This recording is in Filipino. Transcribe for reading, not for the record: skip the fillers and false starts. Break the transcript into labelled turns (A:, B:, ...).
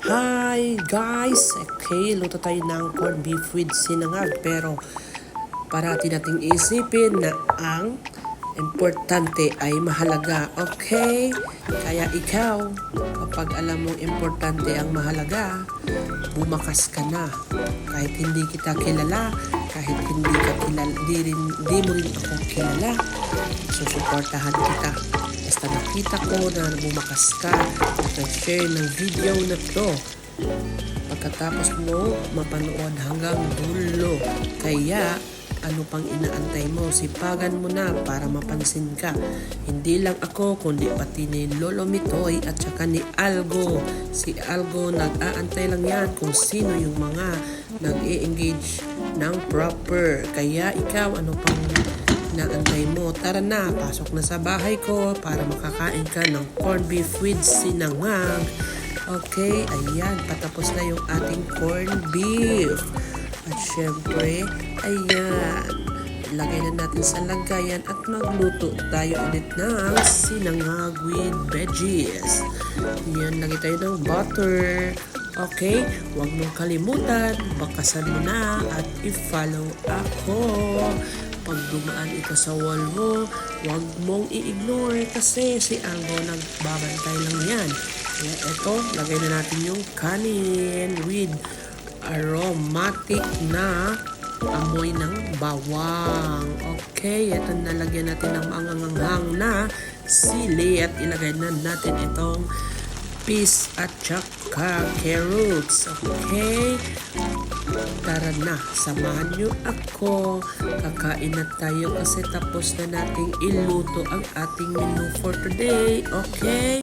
A: Hi guys! Okay, luto tayo ng corned beef with sinangag, pero parati nating isipin na ang importante ay mahalaga. Okay? Kaya ikaw, kapag alam mong importante ang mahalaga, bumakas ka na. Kahit hindi kita kilala, kahit hindi ka kilala, di mo rin ako kilala, susuportahan kita. Basta nakita ko na bumakas ka at nag-share ng video na to, pagkatapos mo mapanood hanggang dulo. Kaya ano pang inaantay mo? Sipagan mo na para mapansin ka. Hindi lang ako, kundi pati ni Lolo Mitoy at saka ni Algo. Si Algo, nag-aantay lang yan kung sino yung mga nag-e-engage ng proper. Kaya ikaw, ano pang inaantay mo? Tara na, pasok na sa bahay ko para makakain ka ng corned beef with sinangag. Okay, ayan, patapos na yung ating corned beef. At syempre, ayan, ilagay na natin sa lagayan at magluto tayo ulit ng sinangag with veggies. Yan, lagay tayo ng butter. Okay, huwag mong kalimutan, bakasan mo na at i-follow ako. Pag dumaan ito sa wall mo, huwag mong i-ignore kasi si Algo nagbabantay lang yan. Kaya ito, lagay na natin yung kanin with aromatic na amoy ng bawang. Okay, ito nalagyan natin ng manganganghang na sili at ilagay na natin itong peas at saka carrots. Okay, tara na, samahan nyo ako. Kakain na tayo kasi tapos na nating iluto ang ating menu for today. Okay.